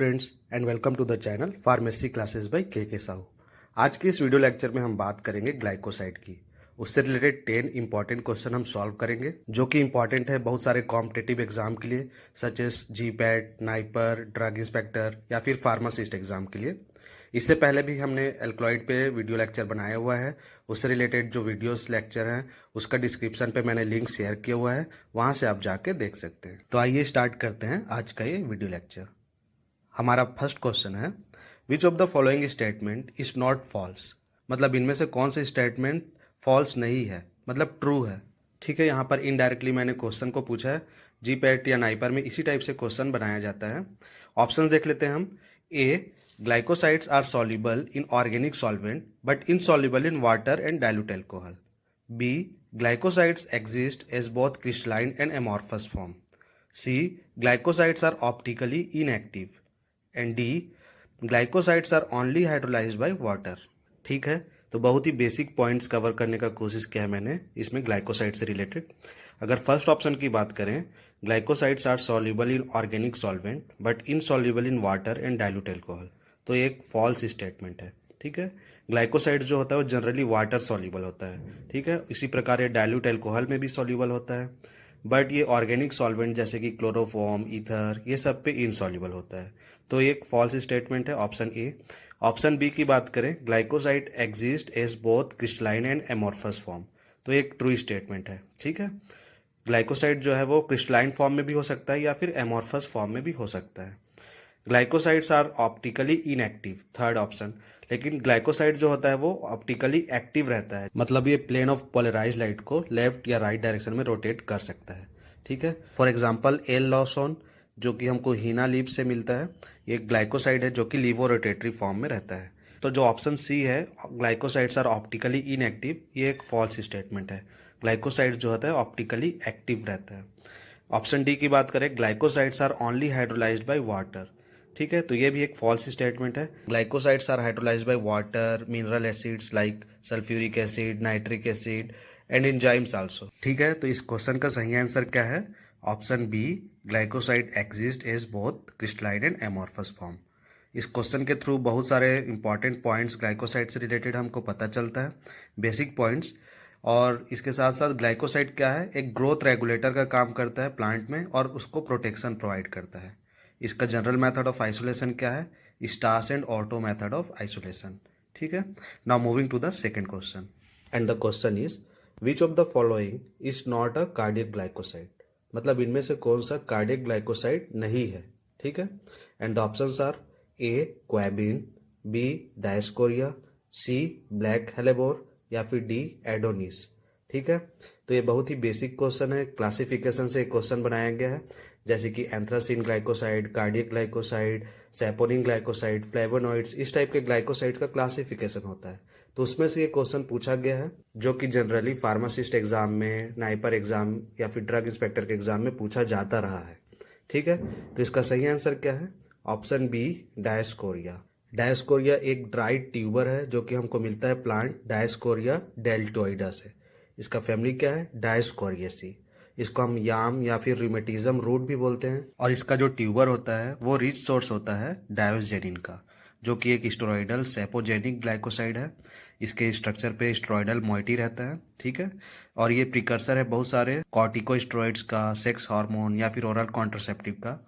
Friends and welcome to the channel pharmacy classes by K Sahu. आज की इस video lecture में हम बात करेंगे ग्लाइकोसाइड की। उससे रिलेटेड 10 इंपॉर्टेंट क्वेश्चन हम सॉल्व करेंगे जो कि इंपॉर्टेंट है बहुत सारे कॉम्पिटिटिव एग्जाम के लिए, such as GPAT, NIPER, drug inspector या फिर फार्मासिस्ट एग्जाम के लिए। इससे पहले भी हमने एल्कलॉइड पे वीडियो लेक्चर बनाया हुआ है। उससे रिलेटेड जो वीडियोस लेक्चर हैं उसका डिस्क्रिप्शन पे मैंने लिंक शेयर किया हुआ है, वहां से आप जाके देख सकते हैं। तो आइए स्टार्ट करते हैं आज का ये वीडियो लेक्चर। हमारा फर्स्ट क्वेश्चन है, which of the following statement is not false. मतलब इनमें से कौन सा स्टेटमेंट फॉल्स नहीं है, मतलब ट्रू है। ठीक है, यहाँ पर इनडायरेक्टली मैंने क्वेश्चन को पूछा है। जीपैट या नाइपर में इसी टाइप से क्वेश्चन बनाया जाता है। ऑप्शन देख लेते हैं हम। A, glycosides are soluble in organic solvent but insoluble in water and dilute alcohol. B, glycosides exist as both crystalline and amorphous form. C, glycosides are optically inactive. And D, glycosides are only hydrolysed by water. ठीक है, तो बहुत ही basic points cover करने का कोशिश किया है मैंने इसमें ग्लाइकोसाइड से रिलेटेड। अगर फर्स्ट ऑप्शन की बात करें, glycosides are soluble in organic solvent but insoluble in water and dilute alcohol, तो ये एक फॉल्स स्टेटमेंट है। ठीक है, ग्लाइकोसाइड जो होता है वो जनरली वाटर सॉल्युबल होता है। ठीक है, इसी प्रकार ये डाइल्यूट अल्कोहल में भी सॉल्युबल होता है, बट ये ऑर्गेनिक सॉल्वेंट जैसे कि क्लोरोफॉर्म, ईथर, ये सब पे इनसॉल्युबल होता है। तो ये एक फॉल्स स्टेटमेंट है, ऑप्शन ए। ऑप्शन बी की बात करें, glycoside exist as both crystalline and amorphous form, तो एक ट्रू स्टेटमेंट है। ठीक है, ग्लाइकोसाइड जो है वो क्रिस्टलाइन फॉर्म में भी हो सकता है या फिर एमॉर्फस फॉर्म में भी हो सकता है। Glycosides are optically inactive, third option. लेकिन ग्लाइकोसाइड जो होता है वो ऑप्टिकली एक्टिव रहता है, मतलब ये प्लेन ऑफ पोलराइज लाइट को लेफ्ट या राइट डायरेक्शन में रोटेट कर सकता है। ठीक है, फॉर एग्जांपल एल लॉसोन जो कि हमको हीना लीफ से मिलता है, ये ग्लाइकोसाइड है जो कि लीवो रोटेटरी फॉर्म में रहता है। तो जो ऑप्शन सी है, ग्लाइकोसाइड्स आर ऑप्टिकली इनएक्टिव, ये एक फॉल्स स्टेटमेंट है। ग्लाइकोसाइड जो होता है ऑप्टिकली एक्टिव रहता है। ऑप्शन डी की बात करें, glycosides are only hydrolysed by water. ठीक है, तो ये भी एक फॉल्स स्टेटमेंट है। Glycosides are hydrolysed by water, mineral acids like sulphuric acid, nitric acid and enzymes also. ठीक है, तो इस क्वेश्चन का सही आंसर क्या है? Option B, glycoside exist as both crystalline and amorphous form. इस क्वेश्चन के थ्रू बहुत सारे इंपॉर्टेंट पॉइंट्स ग्लाइकोसाइड से रिलेटेड हमको पता चलता है, बेसिक पॉइंट्स। और इसके साथ साथ ग्लाइकोसाइड क्या है, एक ग्रोथ रेगुलेटर का काम करता है प्लांट में और उसको प्रोटेक्शन प्रोवाइड करता है। इसका जनरल मेथड ऑफ आइसोलेशन क्या है? Stas and Otto method of isolation. ठीक है, now moving to the second question, and the question is, which of the following is not a cardiac glycoside. मतलब इनमें से कौन सा कार्डियक ग्लाइकोसाइड नहीं है। ठीक है, and the options are, A ouabain, B Dioscorea, C black hellebore या फिर डी एडोनिस। ठीक है, तो ये बहुत ही बेसिक क्वेश्चन है, क्लासिफिकेशन से क्वेश्चन बनाया गया है, जैसे कि anthracene glycoside, cardiac glycoside, saponin glycoside, flavonoids, इस टाइप के ग्लाइकोसाइड का क्लासिफिकेशन होता है। तो उसमें से ये क्वेश्चन पूछा गया है जो कि जनरली फार्मासिस्ट एग्जाम में, नाइपर एग्जाम या फिर ड्रग इंस्पेक्टर के एग्जाम में पूछा जाता रहा है। ठीक है, तो इसका सही आंसर क्या है? Option B, Dioscorea. डायस्कोरिया एक ड्राइड ट्यूबर है जो कि हमको मिलता है प्लांट डायस्कोरिया डेल्टोइडा से। इसका फैमिली क्या है? डायस्कोरियेसी। इसको हम याम या फिर रूमेटिज्म रूट भी बोलते हैं। और इसका जो ट्यूबर होता है वो रिच सोर्स होता है डायोजेनिन का, जो कि एक स्टेरॉइडल सेपोजेनिक ग्लाइकोसाइड है। इसके स्ट्रक्चर पे स्टेरॉइडल मोइटी रहता है। ठीक है, और ये प्रिकर्सर है बहुत सारे कॉर्टिकोस्टेरॉइड्स का, सेक्स हार्मोन या फिर ओरल कॉन्ट्रासेप्टिव का।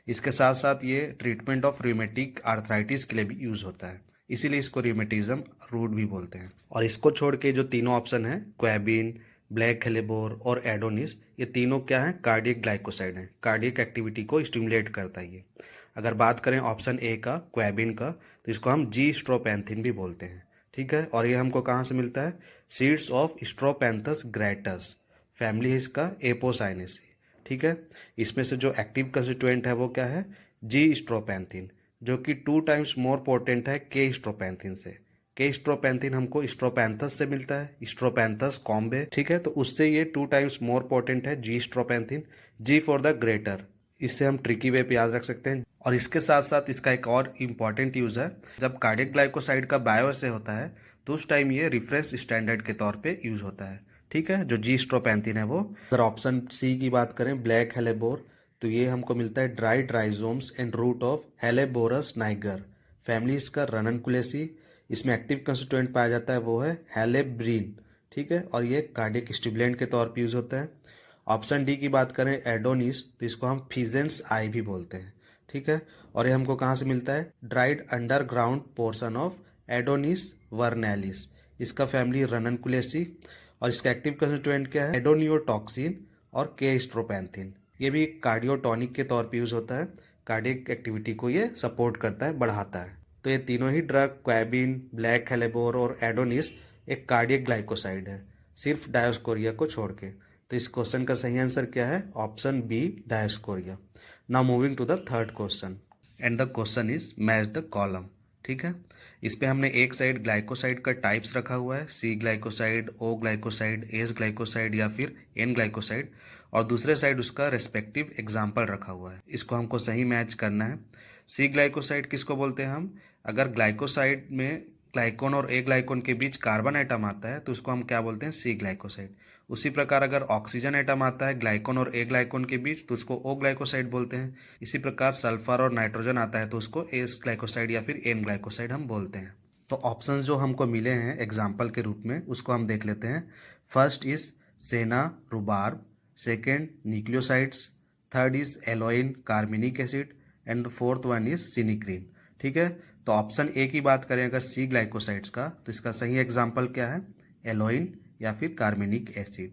इसके साथ साथ ये ट्रीटमेंट ऑफ रूमेटिक आर्थराइटिस के लिए भी यूज होता है, इसीलिए इसको रूमेटिज्म रूट भी बोलते हैं। और इसको छोड़ के जो तीनों ऑप्शन है, क्वेबिन, ब्लैक हेलेबोर और एडोनिस, ये तीनों क्या है? कार्डियक ग्लाइकोसाइड हैं। कार्डियक एक्टिविटी को स्टिमुलेट करता है ये। अगर बात करें ऑप्शन ए का, क्वेबिन का, तो इसको हम जी स्ट्रोपेंथिन भी बोलते हैं। ठीक है, और ये हमको कहाँ से मिलता है? सीड्स ऑफ स्ट्रोपेंथस ग्रेटस, फैमिली है इसका एपोसाइनेसी। ठीक है, इसमें से जो एक्टिव कंस्टिट्यूएंट है वो क्या है? जी स्ट्रोपेंथिन, जो कि 2 टाइम्स मोर पोटेंट है के स्ट्रोपेंथिन से। के स्ट्रोपेंथिन हमको स्ट्रोपेंथस से मिलता है, स्ट्रोपेंथस कॉम्बे। ठीक है, तो उससे ये 2 टाइम्स मोर पोटेंट है जी स्ट्रोपेंथिन। जी फॉर द ग्रेटर, इससे हम ट्रिकी वे पे याद रख सकते हैं। और इसके साथ साथ इसका एक और इम्पॉर्टेंट यूज है, जब कार्डियक ग्लाइकोसाइड का बायोसे होता है तो उस टाइम ये रेफरेंस स्टैंडर्ड के तौर पे यूज होता है। ठीक है, जो जी स्ट्रोपेंथिन है वो। अगर ऑप्शन सी की बात करें, ब्लैक हेलेबोर, तो ये हमको मिलता है dried rhizomes and root of Helleborus niger, family इसका रननकुलेसी। इसमें एक्टिव कंस्टिट्यूएंट पाया जाता है वो है हेलेब्रिन, ठीक है, और ये कार्डियक स्टिमुलेंट के तौर पर यूज होता है। ऑप्शन डी की बात करें एडोनिस, तो इसको हम फिजेंस आई भी बोलते हैं, ठीक है, और ये हमको कहाँ से मिलता है, dried underground portion of Adonis vernalis, इसका फैमिली रननकुलेसी, और इसका एक्टिव कंस्टिट्यूएंट क्या है, एडोनियोटॉक्सिन और के स्ट्रोपैंथिन। ये भी कार्डियोटॉनिक के तौर पे यूज होता है, कार्डियक एक्टिविटी को ये सपोर्ट करता है, बढ़ाता है। तो ये तीनों ही ड्रग क्वैबिन, ब्लैक हेलेबोर और एडोनिस एक कार्डियक ग्लाइकोसाइड है, सिर्फ डायोस्कोरिया को छोड़ के। तो इस क्वेश्चन का सही आंसर क्या है, option B Dioscorea. Now moving to the third question and the question is match the column, ठीक है। इस पे हमने एक साइड ग्लाइकोसाइड का टाइप्स रखा हुआ है, सी ग्लाइकोसाइड, ओ ग्लाइकोसाइड, एस ग्लाइकोसाइड या फिर एन ग्लाइकोसाइड, और दूसरे साइड उसका रेस्पेक्टिव एग्जाम्पल रखा हुआ है। इसको हमको सही मैच करना है। सी ग्लाइकोसाइड किसको बोलते हैं हम, अगर ग्लाइकोसाइड में ग्लाइकोन और ए ग्लाइकोन के बीच कार्बन एटम आता है तो उसको हम क्या बोलते हैं, सी ग्लाइकोसाइड। उसी प्रकार अगर ऑक्सीजन एटम आता है ग्लाइकोन और ए ग्लाइकोन के बीच तो उसको ओ ग्लाइकोसाइड बोलते हैं। इसी प्रकार सल्फर और नाइट्रोजन आता है तो उसको एस ग्लाइकोसाइड या फिर एन ग्लाइकोसाइड हम बोलते हैं। तो ऑप्शंस जो हमको मिले हैं एग्जाम्पल के रूप में उसको हम देख लेते हैं। First is senna rhubarb, second nucleosides, third is aloin carminic acid and fourth one is sinigrin, ठीक है। तो ऑप्शन ए की बात करें अगर सी ग्लाइकोसाइड्स का, तो इसका सही एग्जाम्पल क्या है, एलोइन या फिर कार्मिनिक एसिड।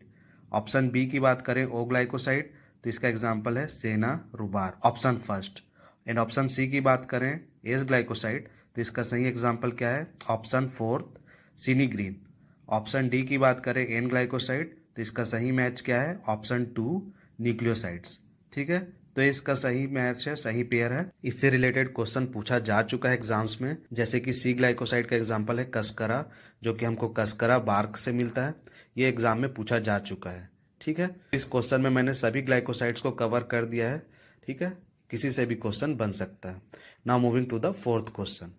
ऑप्शन बी की बात करें ओ ग्लाइकोसाइड, तो इसका एग्जाम्पल है senna rhubarb, option first. And option C की बात करें एस ग्लाइकोसाइड, तो इसका सही एग्जाम्पल क्या है, ऑप्शन फोर्थ सिनिग्रीन। ऑप्शन डी की बात करें एन ग्लाइकोसाइड, तो इसका सही मैच क्या है, ऑप्शन टू न्यूक्लियोसाइड्स, ठीक है। तो इसका सही मैच है, सही पेयर है। इससे रिलेटेड क्वेश्चन पूछा जा चुका है एग्जाम्स में, जैसे कि सी ग्लाइकोसाइड का एग्जाम्पल है कस्करा, जो कि हमको कस्करा बार्क से मिलता है, ये एग्जाम में पूछा जा चुका है, ठीक है। इस क्वेश्चन में मैंने सभी ग्लाइकोसाइड्स को कवर कर दिया है, ठीक है, किसी से भी क्वेश्चन बन सकता है। Now moving to the fourth question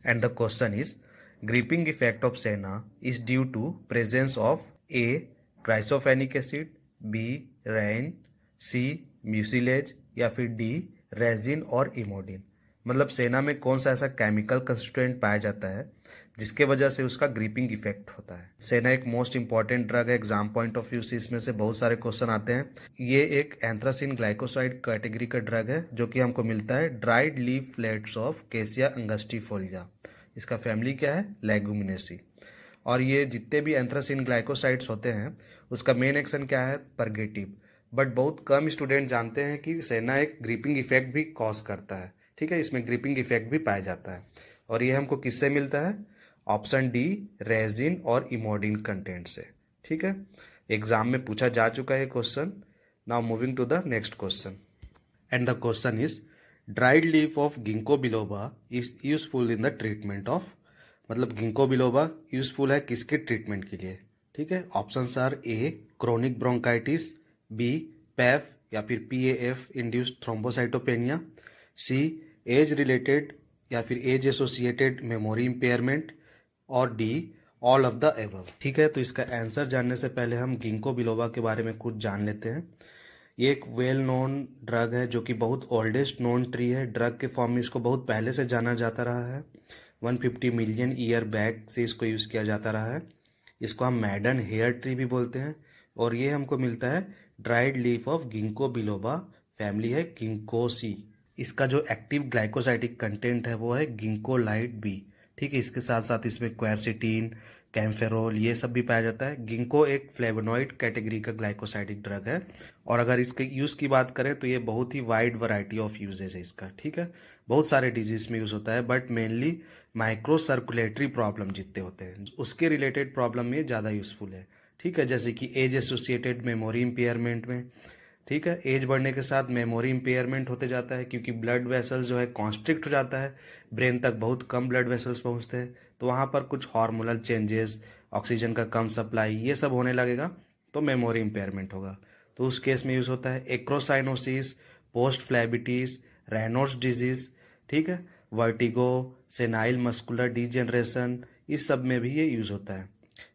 and the question is griping effect of senna is due to presence of A chrysophanic acid, B rain, C mucilage या फिर डी रेजिन और इमोडिन। मतलब सेना में कौन सा ऐसा केमिकल कंस्टिट्यूएंट पाया जाता है जिसके वजह से उसका ग्रिपिंग इफेक्ट होता है। सेना एक मोस्ट इंपॉर्टेंट ड्रग है, एग्जाम पॉइंट ऑफ व्यू से इसमें से बहुत सारे क्वेश्चन आते हैं। ये एक एंथ्रासिन ग्लाइकोसाइड कैटेगरी का ड्रग है जो कि हमको मिलता है ड्राइड लीफ फ्लेट्स ऑफ केसिया अंगस्टिफोलिया। इसका फैमिली क्या है, लेगुमिनेसी। और ये जितने भी एंथ्रासिन ग्लाइकोसाइड्स होते हैं उसका मेन एक्शन क्या है, परगेटिव। बट बहुत कम स्टूडेंट जानते हैं कि सेना एक ग्रिपिंग इफेक्ट भी कॉज करता है, ठीक है, इसमें ग्रिपिंग इफेक्ट भी पाया जाता है। और ये हमको किससे मिलता है, ऑप्शन डी रेजिन और इमोडिन कंटेंट से, ठीक है। एग्जाम में पूछा जा चुका है question. Now moving to the next question and the question is dried leaf of ginkgo biloba is useful in the treatment of, मतलब गिंको बिलोबा यूजफुल है किसके ट्रीटमेंट के लिए, ठीक है। Options are A chronic bronchitis, B PAF या फिर PAF induced thrombocytopenia, C age related या फिर एज एसोसिएटेड मेमोरी इम्पेयरमेंट, और D all of the above, ठीक है। तो इसका आंसर जानने से पहले हम गिंको बिलोबा के बारे में कुछ जान लेते हैं। ये एक वेल नोन ड्रग है जो कि बहुत ओल्डेस्ट नोन ट्री है। ड्रग के फॉर्म में इसको बहुत पहले से जाना जाता रहा है, 150 मिलियन ईयर बैक से इसको यूज़ किया जाता रहा है। इसको हम मैडन हेयर ट्री भी बोलते हैं। और ये हमको मिलता है dried leaf of ginkgo biloba, family है गिंकोसी। इसका जो एक्टिव ग्लाइकोसाइडिक कंटेंट है वो है गिंकोलाइट बी, ठीक है। इसके साथ साथ इसमें क्वेरसिटीन, कैम्फेरोल ये सब भी पाया जाता है। गिंको एक फ्लेवोनॉइड कैटेगरी का ग्लाइकोसाइडिक ड्रग है। और अगर इसके यूज़ की बात करें तो ये बहुत ही वाइड वैरायटी ऑफ यूजेज है इसका, ठीक है। बहुत सारे डिजीज में यूज़ होता है, but mainly micro circulatory problem जितने होते हैं उसके रिलेटेड प्रॉब्लम में ज़्यादा यूजफुल है, ठीक है। जैसे कि एज एसोसिएटेड मेमोरी इम्पेयरमेंट में, ठीक है, एज बढ़ने के साथ मेमोरी इम्पेयरमेंट होते जाता है क्योंकि ब्लड वेसल्स जो है कॉन्स्ट्रिक्ट हो जाता है, ब्रेन तक बहुत कम ब्लड वेसल्स पहुंचते हैं, तो वहाँ पर कुछ हार्मोनल चेंजेस, ऑक्सीजन का कम सप्लाई, ये सब होने लगेगा तो मेमोरी इम्पेयरमेंट होगा। तो उस केस में यूज़ होता है एक्रोसाइनोसिस, पोस्ट फ्लैबिटीज, रेनॉल्ड्स डिजीज, ठीक है, वर्टिगो, सेनाइल मस्कुलर डिजेनरेशन, इस सब में भी ये यूज़ होता है।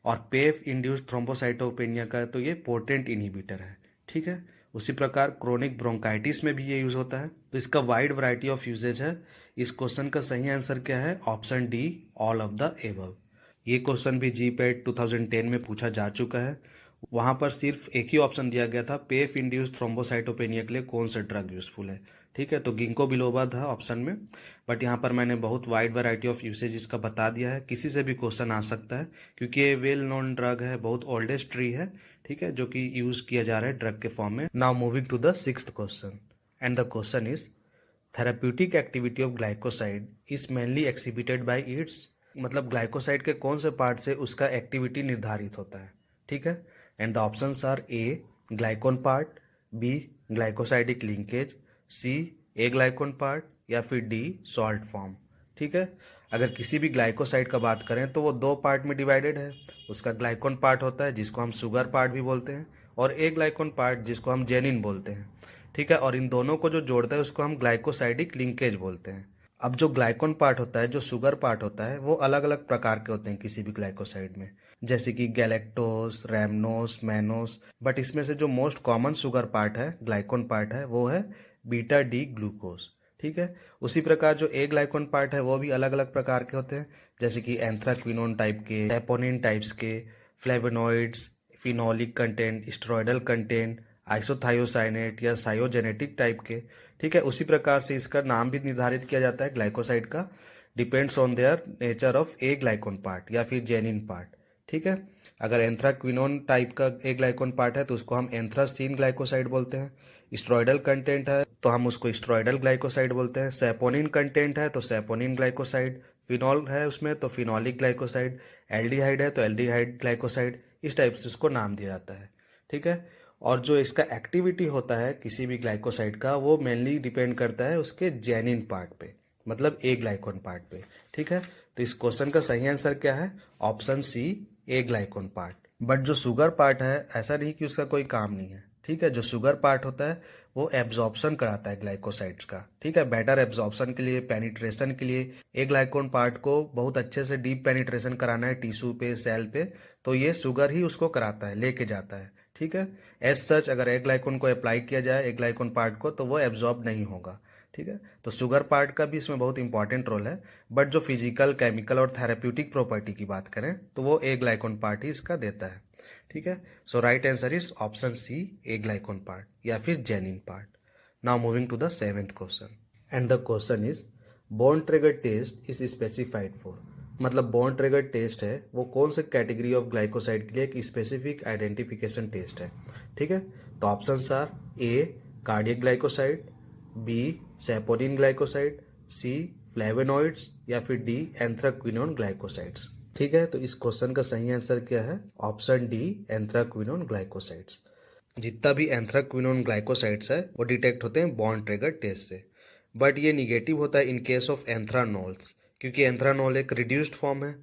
और पेफ इंड्यूस्ड थ्रोम्बोसाइटोपेनिया का तो ये पोटेंट इनहिबिटर है, ठीक है। उसी प्रकार क्रोनिक ब्रोंकाइटिस में भी ये यूज होता है। तो इसका वाइड वैरायटी ऑफ यूजेज है। इस क्वेश्चन का सही आंसर क्या है? Option D, all of the above. ये क्वेश्चन भी जीपेट 2010 में पूछा जा चुका है। वहां पर सिर्फ एक ही ऑप्शन दिया गया था, पेफ इंड्यूस्ड थ्रोम्बोसाइटोपेनिया के लिए कौन सा ड्रग यूजफुल है। ठीक है, तो गिंको बिलोबा था ऑप्शन में, बट यहाँ पर मैंने बहुत वाइड वैरायटी ऑफ यूसेज इसका बता दिया है। किसी से भी क्वेश्चन आ सकता है क्योंकि ये वेल नोन ड्रग है, बहुत ओल्डेस्ट ट्री है। ठीक है, जो कि यूज किया जा रहा है ड्रग के फॉर्म में। Now moving to the sixth question, and the question is therapeutic activity of glycoside is mainly exhibited by its, मतलब ग्लाइकोसाइड के कौन से पार्ट से उसका एक्टिविटी निर्धारित होता है। ठीक है, and the options are A ग्लाइकोन part, B glycosidic linkage, C A ग्लाइकोन part, या फिर डी सॉल्ट फॉर्म। ठीक है, अगर किसी भी ग्लाइकोसाइड का बात करें तो वो दो पार्ट में डिवाइडेड है। उसका ग्लाइकोन पार्ट होता है जिसको हम शुगर पार्ट भी बोलते हैं, और ए ग्लाइकोन पार्ट जिसको हम जेनिन बोलते हैं। ठीक है, और इन दोनों को जो जोड़ता है उसको हम ग्लाइकोसाइडिक लिंकेज बोलते हैं। अब जो ग्लाइकोन पार्ट होता है, जो शुगर पार्ट होता है, वो अलग अलग प्रकार के होते हैं किसी भी ग्लाइकोसाइड में, जैसे कि गैलेक्टोस, रैमनोस, मैनोस। बट इसमें से जो मोस्ट कॉमन शुगर पार्ट है, ग्लाइकोन पार्ट है, वो है बीटा डी ग्लूकोज। ठीक है, उसी प्रकार जो ए ग्लाइकोन पार्ट है वो भी अलग अलग प्रकार के होते हैं, जैसे कि एंथ्राक्विनोन टाइप के, सैपोनिन टाइप्स के, flavonoids, phenolic content, steroidal content, isothiocyanate या सायोजेनेटिक टाइप के। ठीक है, उसी प्रकार से इसका नाम भी निर्धारित किया जाता है ग्लाइकोसाइड का, depends on their nature of A ग्लाइकोन part या फिर जेनिन पार्ट। ठीक है, अगर एंथ्राक्विनोन टाइप का ए ग्लाइकोन पार्ट है तो उसको हम एंथ्रासीन ग्लाइकोसाइड बोलते हैं। स्टेरॉयडल कंटेंट है तो हम उसको स्टेरॉयडल ग्लाइकोसाइड बोलते हैं। सैपोनिन कंटेंट है तो सैपोनिन ग्लाइकोसाइड, फिनॉल है उसमें तो फिनॉलिक ग्लाइकोसाइड, एल्डिहाइड है तो एल्डिहाइड ग्लाइकोसाइड, इस टाइप से उसको नाम दिया जाता है। ठीक है, और जो इसका एक्टिविटी होता है किसी भी ग्लाइकोसाइड का, वो मेनली डिपेंड करता है उसके जेनिन पार्ट पे, मतलब ए ग्लाइकोन पार्ट पे। ठीक है, तो इस क्वेश्चन का सही आंसर क्या है? Option C, A ग्लाइकोन part. But जो शुगर पार्ट है, ऐसा नहीं कि उसका कोई काम नहीं है। ठीक है, जो शुगर पार्ट होता है वो एब्जॉर्प्शन कराता है ग्लाइकोसाइड्स का। ठीक है, बेटर एब्जॉर्प्शन के लिए, पेनिट्रेशन के लिए ए ग्लाइकोन पार्ट को बहुत अच्छे से डीप पेनिट्रेशन कराना है टिश्यू पे, सेल पे, तो ये शुगर ही उसको कराता है, लेके जाता है। ठीक है, एज सच अगर ए ग्लाइकोन को अप्लाई किया जाए, ए ग्लाइकोन पार्ट को, तो वो एब्जॉर्ब नहीं होगा। ठीक है, तो शुगर पार्ट का भी इसमें बहुत इंपॉर्टेंट रोल है। बट जो फिजिकल, केमिकल और थेरेप्यूटिक प्रॉपर्टी की बात करें तो वो ए ग्लाइकोन पार्ट ही इसका देता है। ठीक है, so right answer is option C, A ग्लाइकोन part या फिर genin part. Now moving to the seventh question, and the question is Borntrager test is specified for, मतलब बॉन्ड ट्रिगर टेस्ट है वो कौन से कैटेगरी ऑफ ग्लाइकोसाइड के लिए एक स्पेसिफिक आइडेंटिफिकेशन टेस्ट है। ठीक है, तो options are A cardiac glycoside, B saponin glycoside, C flavonoids, या फिर डी एंथ्राक्विनोन ग्लाइकोसाइड्स। ठीक है, तो इस क्वेश्चन का सही आंसर क्या है? Option D, anthraquinone glycosides. जितना भी एंथ्राक्विनोन ग्लाइकोसाइड्स है वो डिटेक्ट होते हैं बॉन्ड ट्रिगर टेस्ट से, बट ये निगेटिव होता है इन केस ऑफ एंथ्रानोल्स, क्योंकि एंथ्रानोल एक रिड्यूस्ड फॉर्म है।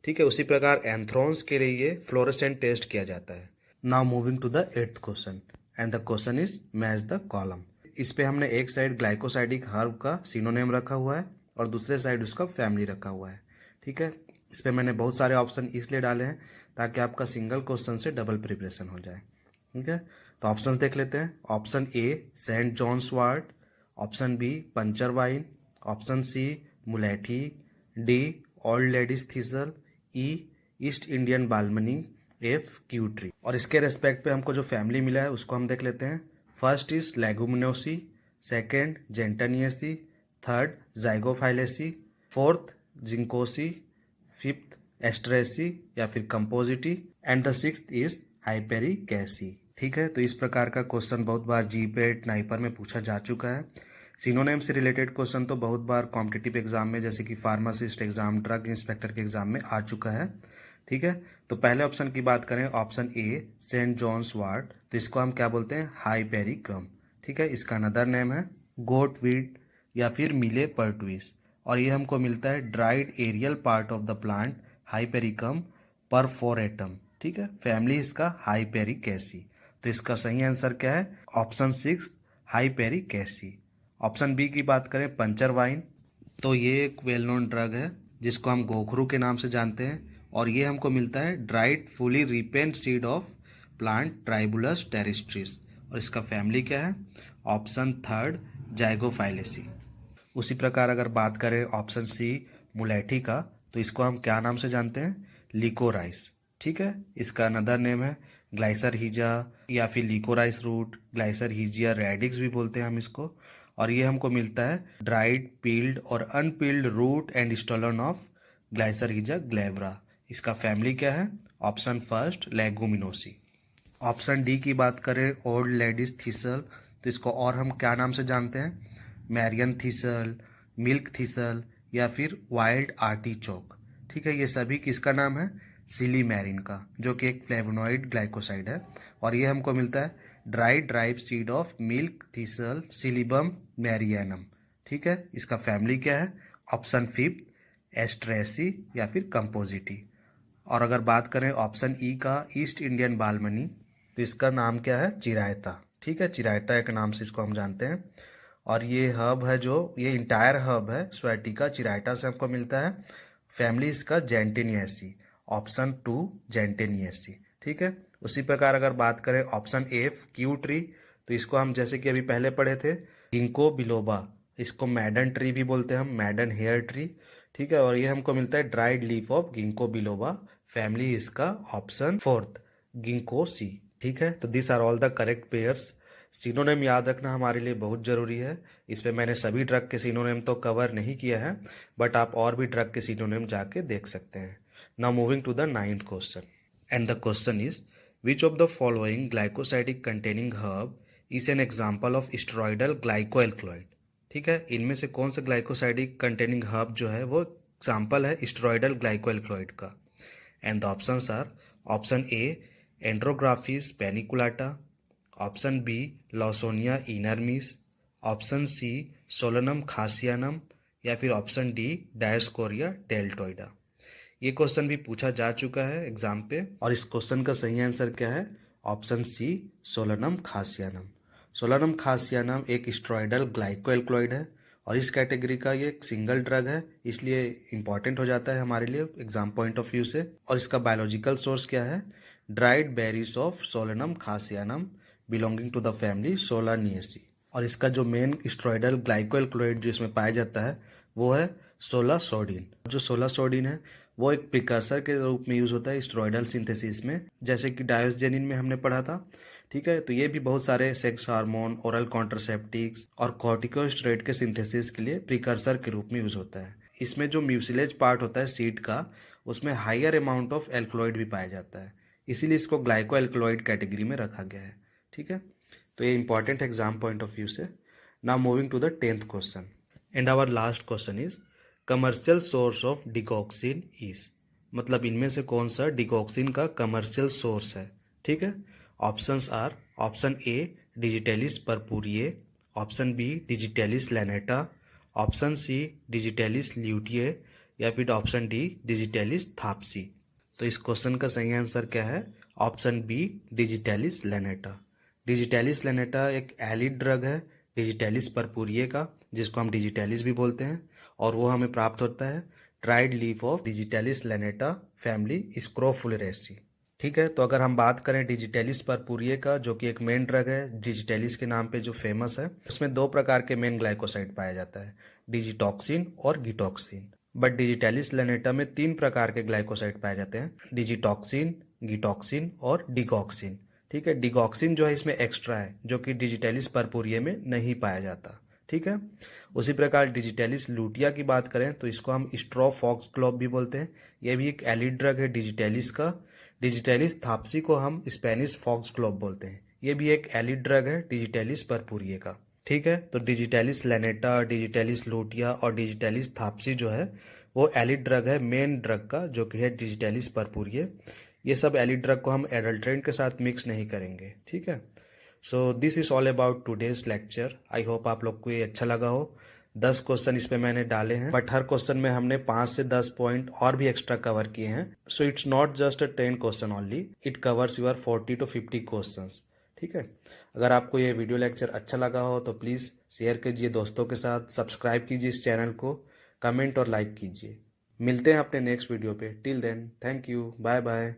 ठीक है, उसी प्रकार एंथ्रॉन्स के लिए ये फ्लोरेसेंट टेस्ट किया जाता है। Now moving to the eighth question, and the question is match the column. इस पे हमने एक साइड ग्लाइकोसाइडिक हर्ब का सिनोनिम रखा हुआ है और दूसरे साइड उसका फैमिली रखा हुआ है। ठीक है, इस पे मैंने बहुत सारे ऑप्शन इसलिए डाले हैं ताकि आपका सिंगल क्वेश्चन से डबल प्रिपरेशन हो जाए। ठीक है, तो ऑप्शन देख लेते हैं। Option A Saint John's wort, option B puncture vine, option C मुलेठी, D old ladies thistle, E East Indian balmony, F kew tree. और इसके रेस्पेक्ट पे हमको जो फैमिली मिला है उसको हम देख लेते हैं। First is Leguminosae, second Gentianaceae, third Zygophyllaceae, fourth Ginkgoaceae, fifth Asteraceae या फिर Compositae, and the sixth is Hypericaceae. ठीक है, तो इस प्रकार का क्वेश्चन बहुत बार जीपेट, नाइपर में पूछा जा चुका है। सिनोनिम से रिलेटेड क्वेश्चन तो बहुत बार कॉम्पिटिटिव एग्जाम में, जैसे कि फार्मासिस्ट एग्जाम, ड्रग इंस्पेक्टर के एग्जाम में आ चुका है। ठीक है, तो पहले ऑप्शन की बात करें, option A Saint John's wort, तो इसको हम क्या बोलते हैं? हाइपेरिकम। ठीक है, इसका अनदर नेम है गोट वीड या फिर मिले पर्टुइस, और ये हमको मिलता है dried aerial part of the plant Hypericum perforatum. ठीक है, फैमिली इसका हाइपेरिकैसी। तो इसका सही आंसर क्या है? Option six, Hypericaceae. Option B की बात करें, पंचर वाइन, तो ये एक वेल नोन ड्रग है जिसको हम गोखरू के नाम से जानते हैं, और ये हमको मिलता है dried fully ripened seed of plant Tribulus terrestris, और इसका फैमिली क्या है? Option third Zygophyllaceae. उसी प्रकार अगर बात करें ऑप्शन सी मुलेठी का, तो इसको हम क्या नाम से जानते हैं? लिकोराइस। ठीक है, इसका अनदर नेम है ग्लाइसर हीजा या फिर लिकोराइस रूट, ग्लाइसर हीजिया रेडिक्स भी बोलते हैं हम इसको। और ये हमको मिलता है ड्राइड, पील्ड और unpeeled root and stolon of Glycyrrhiza glabra. इसका फैमिली क्या है? Option first Leguminosae. Option D की बात करें ओल्ड लेडीज थीसल, तो इसको और हम क्या नाम से जानते हैं? मैरियन थीसल, मिल्क थीसल या फिर वाइल्ड आर्टिचोक। ठीक है, ये सभी किसका नाम है? सिलीमेरिन का, जो कि एक फ्लेवोनॉइड ग्लाइकोसाइड है। और ये हमको मिलता है dried ripe seed of milk thistle Silybum marianum. ठीक है, इसका फैमिली क्या है? ऑप्शन फिफ्थ एस्ट्रेसी या फिर कंपोजिटी। और अगर बात करें ऑप्शन ई का ईस्ट इंडियन बालमनी, तो इसका नाम क्या है? चिरायता। ठीक है, चिरायता एक नाम से इसको हम जानते हैं। और ये हब है, जो ये इंटायर हब है स्वेटिका चिरायटा से हमको मिलता है। फैमिली इसका जेंटेनियसी, ऑप्शन टू जेंटेनियसी। ठीक है, उसी प्रकार अगर बात करें ऑप्शन एफ क्यू ट्री, तो इसको हम जैसे कि अभी पहले पढ़े थे गिंको बिलोबा, इसको मैडन ट्री भी बोलते हैं हम, मैडन हेयर ट्री। ठीक है, और ये हमको मिलता है dried leaf of ginkgo biloba. Family इसका ऑप्शन फोर्थ गिंको सी। ठीक है, तो this are all the correct pairs. Synonym याद रखना हमारे लिए बहुत ज़रूरी है। इस पे मैंने सभी ड्रग के सिनोनिम तो कवर नहीं किया है, बट आप और भी ड्रग के सिनोनिम जाके देख सकते हैं। Now moving to the 9th question, and the question is which of the following glycosidic containing herb is an example of steroidal glycoalkaloid. ठीक है, इनमें से कौन सा ग्लाइकोसाइडिक कंटेनिंग हर्ब जो है वो एग्जाम्पल है स्टेरॉयडल ग्लाइकोएल्कलॉइड का? And the options are option A Andrographis paniculata, option B Lawsonia inermis, option C Solanum khasianum या फिर ऑप्शन डी डायस्कोरिया डेल्टोइडा। ये क्वेश्चन भी पूछा जा चुका है एग्जाम पे, और इस क्वेश्चन का सही आंसर क्या है? Option C Solanum khasianum. Solanum khasianum एक स्टेरॉयडल ग्लाइकोएल्कलॉइड है और इस कैटेगरी का ये एक सिंगल ड्रग है, इसलिए इंपॉर्टेंट हो जाता है हमारे लिए एग्जाम पॉइंट ऑफ व्यू से। और इसका बायोलॉजिकल सोर्स क्या है? Dried berries of Solanum khasianum belonging to the family Solanaceae. और इसका जो मेन स्टेरॉयडल ग्लाइकोएल्कलॉइड जो इसमें पाया जाता है वो है सोलासोडिन। जो सोलासोडिन है वो एक प्रिकर्सर के रूप में यूज होता है स्टेरॉयडल सिंथेसिस में, जैसे कि डायोस्जेनिन में हमने पढ़ा था। ठीक है, तो ये भी बहुत सारे सेक्स हार्मोन, ओरल कॉन्ट्रासेप्टिक्स और कॉर्टिकोस्टेरॉइड के सिंथेसिस के लिए प्रिकर्सर के रूप में यूज होता है। इसमें जो म्यूसिलेज पार्ट होता है सीड का, उसमें हायर अमाउंट ऑफ एल्कलॉइड भी पाया जाता है, इसीलिए इसको ग्लाइको एल्कलॉइड कैटेगरी में रखा गया है। ठीक है, तो ये important exam point of view से। Now moving to the 10th question, and our last question is commercial source of digoxin is, मतलब इनमें से कौन सा डिकॉक्सिन का कमर्शियल सोर्स है? ठीक है, options are option A Digitalis purpurea, option B Digitalis lanata, option C Digitalis lutea या फिर ऑप्शन डी डिजिटेलिस थाप्सी। तो इस क्वेश्चन का सही आंसर क्या है? Option B Digitalis lanata. Digitalis lanata एक एलिड ड्रग है डिजिटेलिस परपुरिए का, जिसको हम डिजिटेलिस भी बोलते हैं, और वो हमें प्राप्त होता है dried leaf of Digitalis lanata family Scrophulariaceae. ठीक है, तो अगर हम बात करें डिजिटेलिस परपुरिए का, जो कि एक मेन ड्रग है डिजिटेलिस के नाम पे जो फेमस है, उसमें दो प्रकार के मेन ग्लाइकोसाइड पाया जाता है, डिजिटॉक्सिन और गिटॉक्सिन। बट डिजिटेलिस लैनेटा में तीन प्रकार के ग्लाइकोसाइड पाए जाते हैं, डिजिटॉक्सिन, गिटॉक्सिन और डिगॉक्सिन। ठीक है, डिगॉक्सिन जो है इसमें एक्स्ट्रा है, जो कि डिजिटेलिस परपुरिए में नहीं पाया जाता। ठीक है, उसी प्रकार डिजिटेलिस लूटिया की बात करें तो इसको हम स्ट्रॉ फॉक्स ग्लोब भी बोलते हैं, यह भी एक एलिड ड्रग है डिजिटेलिस का। डिजिटेलिस थाप्सी को हम स्पेनिश फॉक्स ग्लोब बोलते हैं, ये भी एक एलिड ड्रग है डिजिटेलिस परपुरिए का। ठीक है, तो डिजिटेलिस लैनेटा, डिजिटेलिस लूटिया और डिजिटेलिस थाप्सी जो है वो एलिड ड्रग है मेन ड्रग का, जो कि है डिजिटेलिस परपुरिए। ये सब एलिड ड्रग को हम एडल्ट्रेंट के साथ मिक्स नहीं करेंगे। ठीक है, so this is all about today's lecture. I hope आप लोग को ये अच्छा लगा हो। 10 क्वेश्चन इस पे मैंने डाले हैं, बट हर क्वेश्चन में हमने 5 से 10 पॉइंट और भी एक्स्ट्रा कवर किए हैं। So it's not just a 10 question only, it covers your 40 to 50 question. ठीक है, अगर आपको ये वीडियो लेक्चर अच्छा लगा हो तो प्लीज़ शेयर कीजिए दोस्तों के साथ, सब्सक्राइब कीजिए इस चैनल को, कमेंट और लाइक कीजिए। मिलते हैं अपने नेक्स्ट वीडियो पे। Till then, thank you, bye bye.